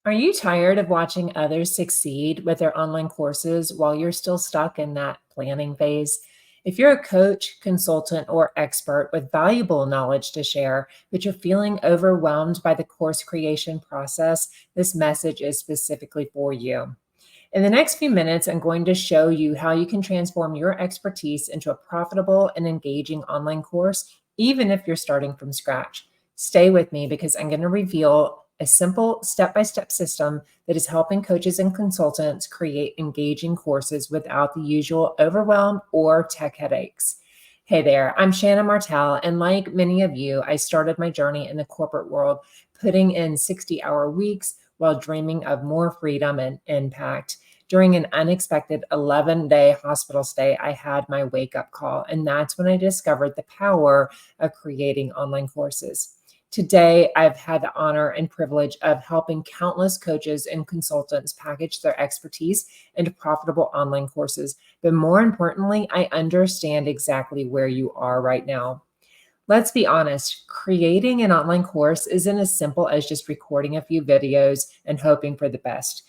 Are you tired of watching others succeed with their online courses while you're still stuck in that planning phase? If you're a coach, consultant, or expert with valuable knowledge to share, but you're feeling overwhelmed by the course creation process, this message is specifically for you. In the next few minutes, I'm going to show you how you can transform your expertise into a profitable and engaging online course, even if you're starting from scratch. Stay with me because I'm going to reveal a simple step by step system that is helping coaches and consultants create engaging courses without the usual overwhelm or tech headaches. Hey there, I'm Shannon Martell, and like many of you, I started my journey in the corporate world, putting in 60-hour weeks while dreaming of more freedom and impact. During an unexpected 11-day hospital stay, I had my wake up call, and that's when I discovered the power of creating online courses. Today, I've had the honor and privilege of helping countless coaches and consultants package their expertise into profitable online courses. But more importantly, I understand exactly where you are right now. Let's be honest, creating an online course isn't as simple as just recording a few videos and hoping for the best.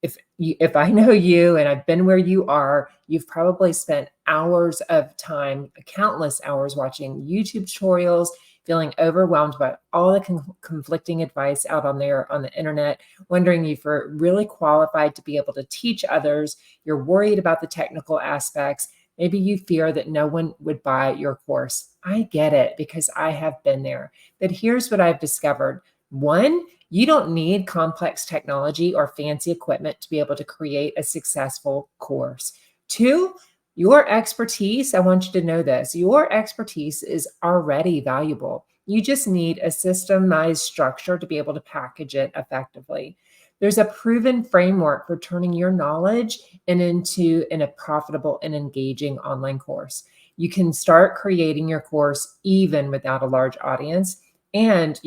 If I know you and I've been where you are, you've probably spent hours of time, countless hours watching YouTube tutorials, feeling overwhelmed by all the conflicting advice out on there on the internet, wondering if you're really qualified to be able to teach others. You're worried about the technical aspects. Maybe you fear that no one would buy your course. I get it because I have been there. But here's what I've discovered. One, you don't need complex technology or fancy equipment to be able to create a successful course. Two, your expertise, I want you to know this, your expertise is already valuable. You just need a systemized structure to be able to package it effectively. There's a proven framework for turning your knowledge into a profitable and engaging online course. You can start creating your course even without a large audience, and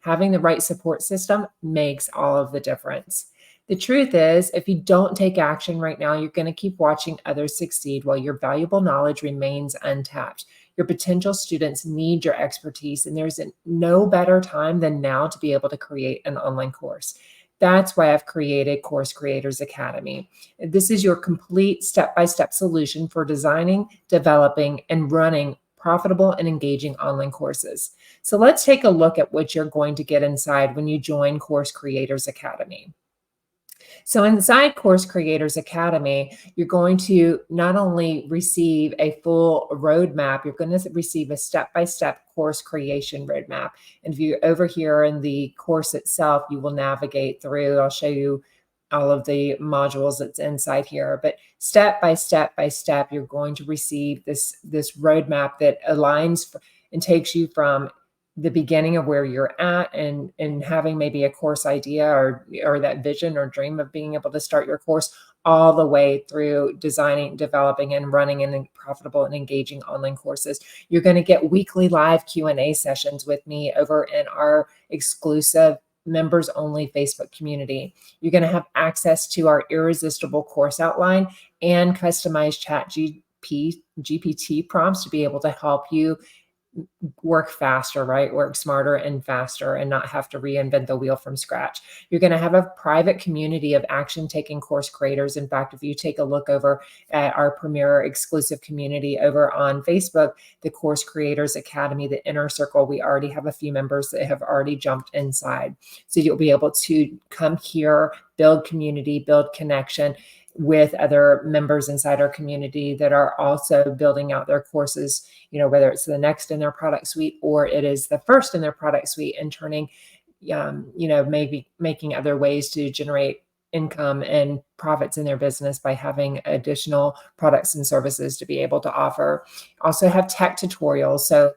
having the right support system makes all of the difference. The truth is, if you don't take action right now, you're going to keep watching others succeed while your valuable knowledge remains untapped. Your potential students need your expertise, and there's no better time than now to be able to create an online course. That's why I've created Course Creators Academy. This is your complete step-by-step solution for designing, developing, and running profitable and engaging online courses. So let's take a look at what you're going to get inside when you join Course Creators Academy. So inside Course Creators Academy, you're going to not only receive a full roadmap, you're going to receive a step-by-step course creation roadmap. And if you're over here in the course itself, you will navigate through. I'll show you all of the modules that's inside here, but step by step, you're going to receive this roadmap that aligns and takes you from the beginning of where you're at and having maybe a course idea or that vision or dream of being able to start your course, all the way through designing, developing, and running and profitable and engaging online courses. You're going to get weekly live Q&A sessions with me over in our exclusive members only Facebook community. You're going to have access to our irresistible course outline and customized GPT prompts to be able to help you work faster, right? Work smarter and faster and not have to reinvent the wheel from scratch. You're going to have a private community of action-taking course creators. In fact, if you take a look over at our premier exclusive community over on Facebook, the Course Creators Academy, the Inner Circle, we already have a few members that have already jumped inside. So you'll be able to come here, build community, build connection with other members inside our community that are also building out their courses, whether it's the next in their product suite or it is the first in their product suite, and turning, maybe making other ways to generate income and profits in their business by having additional products and services to be able to offer. Also have tech tutorials. So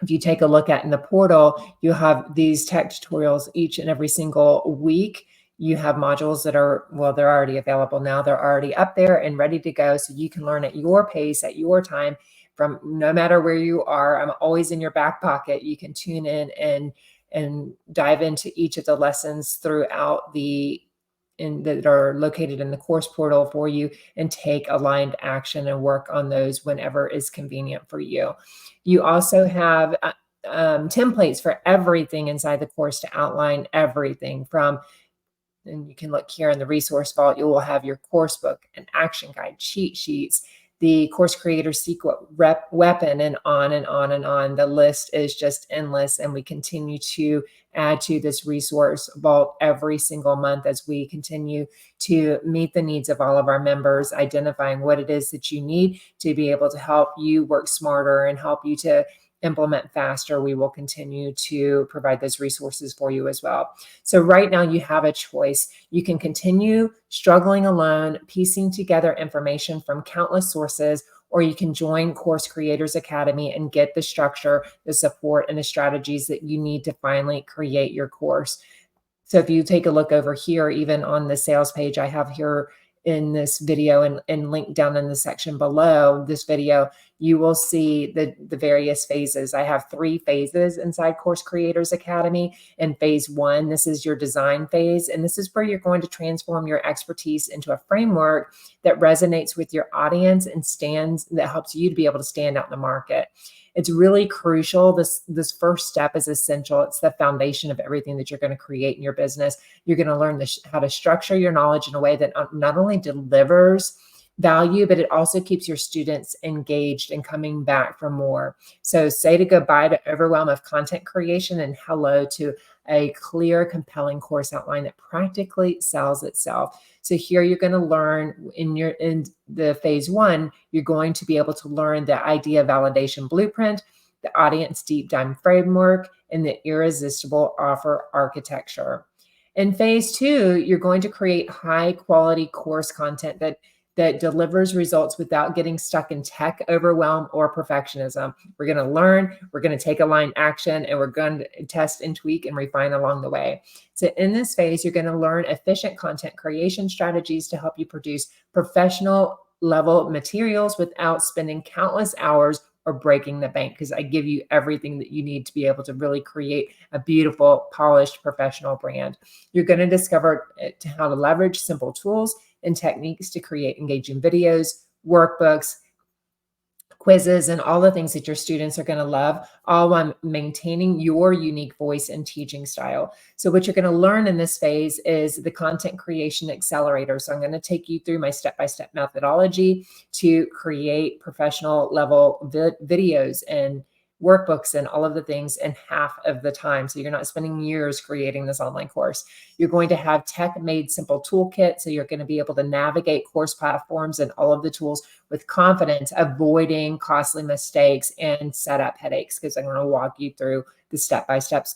if you take a look at in the portal, you have these tech tutorials each and every single week. You have modules that are, they're already available now. They're already up there and ready to go. So you can learn at your pace, at your time, from no matter where you are. I'm always in your back pocket. You can tune in and dive into each of the lessons throughout that are located in the course portal for you and take aligned action and work on those whenever is convenient for you. You also have templates for everything inside the course to outline everything from and you can look here in the resource vault, you will have your course book, an action guide, cheat sheets, the course creator secret weapon, and on and on and on. The list is just endless, and we continue to add to this resource vault every single month as we continue to meet the needs of all of our members, identifying what it is that you need to be able to help you work smarter and help you to implement faster. We will continue to provide those resources for you as well. So right now you have a choice. You can continue struggling alone, piecing together information from countless sources, or you can join Course Creators Academy and get the structure, the support, and the strategies that you need to finally create your course. So if you take a look over here, even on the sales page I have here in this video and link down in the section below this video, you will see the various phases. I have 3 phases inside Course Creators Academy. In phase 1, this is your design phase, and this is where you're going to transform your expertise into a framework that resonates with your audience and that helps you to be able to stand out in the market. It's really crucial. This first step is essential. It's the foundation of everything that you're going to create in your business. You're going to learn how to structure your knowledge in a way that not only delivers value, but it also keeps your students engaged and coming back for more. So say to goodbye to overwhelm of content creation and hello to a clear, compelling course outline that practically sells itself. So here you're going to learn in the phase 1, you're going to be able to learn the idea validation blueprint, the audience deep dive framework, and the irresistible offer architecture. In phase 2, you're going to create high quality course content that delivers results without getting stuck in tech overwhelm or perfectionism. We're going to learn, we're going to take aligned action, and we're going to test and tweak and refine along the way. So in this phase, you're going to learn efficient content creation strategies to help you produce professional level materials without spending countless hours or breaking the bank, because I give you everything that you need to be able to really create a beautiful, polished, professional brand. You're going to discover how to leverage simple tools and techniques to create engaging videos, workbooks, quizzes, and all the things that your students are going to love, all while maintaining your unique voice and teaching style. So what you're going to learn in this phase is the content creation accelerator. So I'm going to take you through my step-by-step methodology to create professional level videos and workbooks and all of the things in half of the time. So you're not spending years creating this online course. You're going to have tech made simple toolkit. So you're going to be able to navigate course platforms and all of the tools with confidence, avoiding costly mistakes and setup headaches, because I'm going to walk you through the step-by-step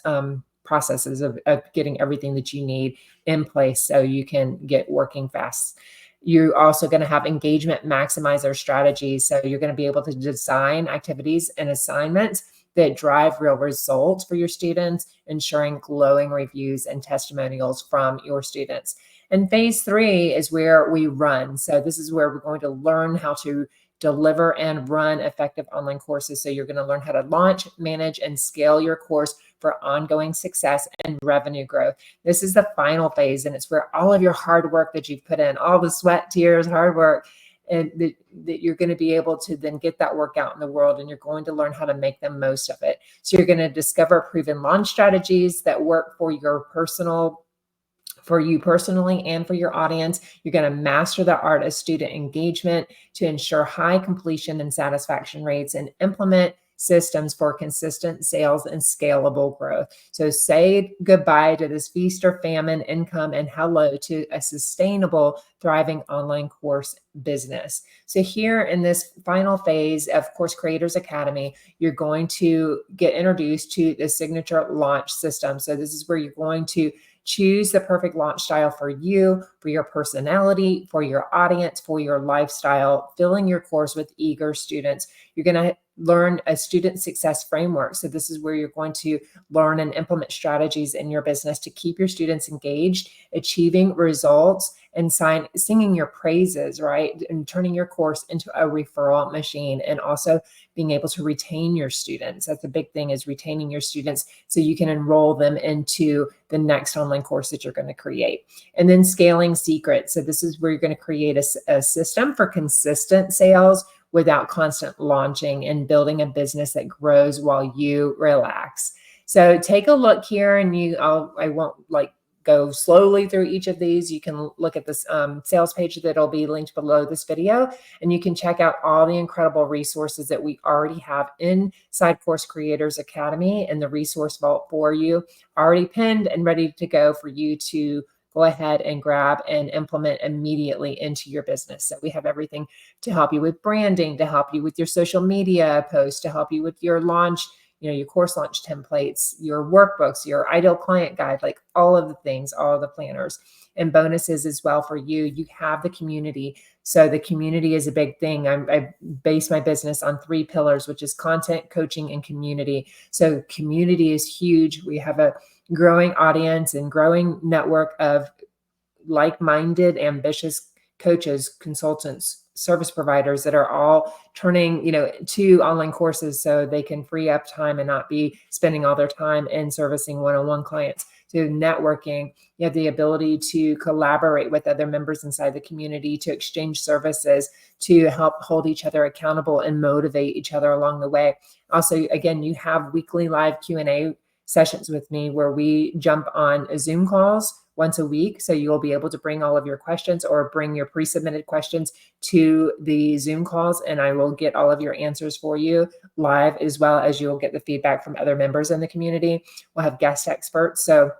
processes of getting everything that you need in place so you can get working fast. You're also going to have engagement maximizer strategies. So you're going to be able to design activities and assignments that drive real results for your students, ensuring glowing reviews and testimonials from your students. And phase 3 is where we run. So this is where we're going to learn how to deliver and run effective online courses. So you're going to learn how to launch, manage, and scale your course for ongoing success and revenue growth. This is the final phase, and it's where all of your hard work that you've put in, all the sweat, tears, hard work, and that you're going to be able to then get that work out in the world, and you're going to learn how to make the most of it. So you're going to discover proven launch strategies that work for you personally and for your audience. You're going to master the art of student engagement to ensure high completion and satisfaction rates, and implement systems for consistent sales and scalable growth. So say goodbye to this feast or famine income and hello to a sustainable, thriving online course business. So here in this final phase of Course Creators Academy, you're going to get introduced to the signature launch system. So this is where you're going to choose the perfect launch style for you, for your personality, for your audience, for your lifestyle, filling your course with eager students. You're going to learn a student success framework. So this is where you're going to learn and implement strategies in your business to keep your students engaged, achieving results, and singing your praises, right? And turning your course into a referral machine, and also being able to retain your students. That's a big thing, is retaining your students so you can enroll them into the next online course that you're going to create. And then scaling secrets. So this is where you're going to create a system for consistent sales without constant launching, and building a business that grows while you relax. So take a look here, and I won't go slowly through each of these, you can look at this sales page that'll be linked below this video, and you can check out all the incredible resources that we already have inside Course Creators Academy and the resource vault for you, already pinned and ready to go for you to go ahead and grab and implement immediately into your business. So we have everything to help you with branding, to help you with your social media posts, to help you with your launch, your course launch templates, your workbooks, your ideal client guide, like all of the things, all of the planners and bonuses as well for you. You have the community. So the community is a big thing. I base my business on 3 pillars, which is content, coaching, and community. So community is huge. We have a growing audience and growing network of like-minded, ambitious coaches, consultants, service providers that are all turning, to online courses so they can free up time and not be spending all their time in servicing one-on-one clients. So networking, you have the ability to collaborate with other members inside the community, to exchange services, to help hold each other accountable and motivate each other along the way. Also, again, you have weekly live Q&A sessions with me where we jump on Zoom calls once a week. So you'll be able to bring all of your questions or bring your pre-submitted questions to the Zoom calls, and I will get all of your answers for you live, as well as you'll get the feedback from other members in the community. We'll have guest experts. So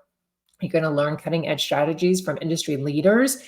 you're going to learn cutting edge strategies from industry leaders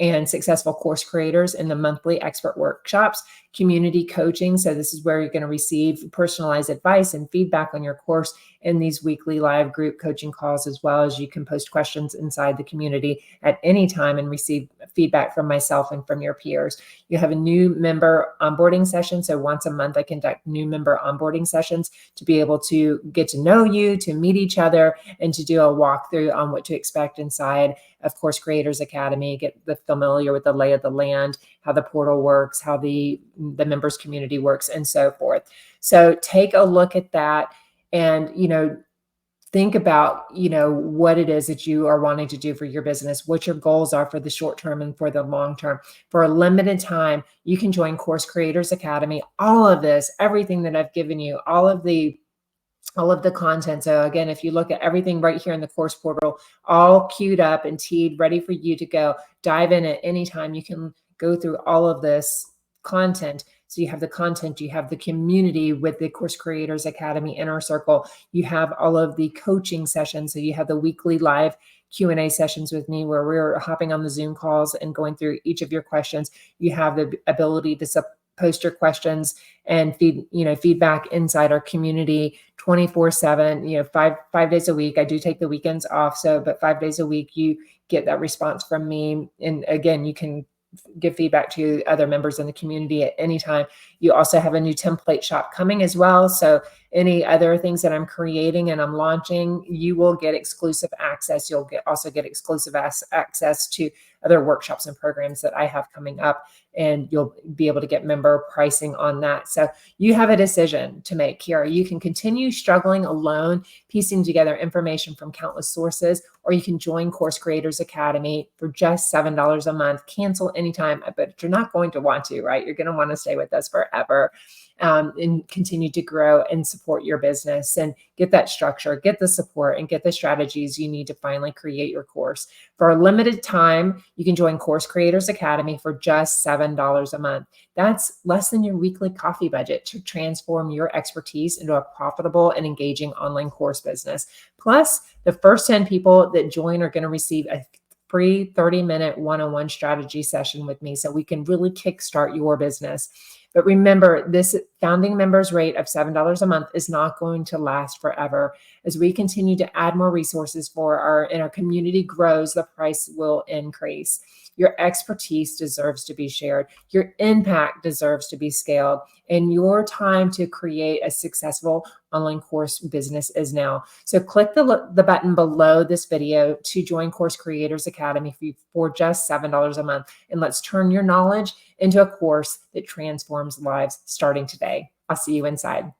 and successful course creators in the monthly expert workshops, community coaching. So this is where you're going to receive personalized advice and feedback on your course in these weekly live group coaching calls, as well as you can post questions inside the community at any time and receive feedback from myself and from your peers. You have a new member onboarding session. So once a month, I conduct new member onboarding sessions to be able to get to know you, to meet each other, and to do a walkthrough on what to expect inside of Course Creators Academy, get familiar with the lay of the land, how the portal works, how the members community works, and so forth. So take a look at that and, think about, what it is that you are wanting to do for your business, what your goals are for the short term and for the long term. For a limited time, you can join Course Creators Academy. All of this, everything that I've given you, all of the content. So again, if you look at everything right here in the course portal, all queued up and teed, ready for you to go dive in at any time. You can go through all of this content. So you have the content, you have the community with the Course Creators Academy Inner Circle. You have all of the coaching sessions. So you have the weekly live Q&A sessions with me where we're hopping on the Zoom calls and going through each of your questions. You have the ability to post your questions and feedback inside our community 24/7, 5 days a week. I do take the weekends off. But 5 days a week, you get that response from me. And again, you can give feedback to other members in the community at any time. You also have a new template shop coming as well. So any other things that I'm creating and I'm launching, you will get exclusive access. You'll also get exclusive access to other workshops and programs that I have coming up, and you'll be able to get member pricing on that. So you have a decision to make here. You can continue struggling alone, piecing together information from countless sources, or you can join Course Creators Academy for just $7 a month. Cancel anytime, but you're not going to want to, right? You're going to want to stay with us forever. And continue to grow and support your business and get that structure, get the support, and get the strategies you need to finally create your course. For a limited time, you can join Course Creators Academy for just $7 a month. That's less than your weekly coffee budget to transform your expertise into a profitable and engaging online course business. Plus, the first 10 people that join are going to receive a free 30-minute one-on-one strategy session with me so we can really kickstart your business. But remember, this founding members rate of $7 a month is not going to last forever. As we continue to add more resources and our community grows, the price will increase. Your expertise deserves to be shared. Your impact deserves to be scaled. And your time to create a successful online course business is now. So click the button below this video to join Course Creators Academy for just $7 a month. And let's turn your knowledge into a course that transforms lives starting today. I'll see you inside.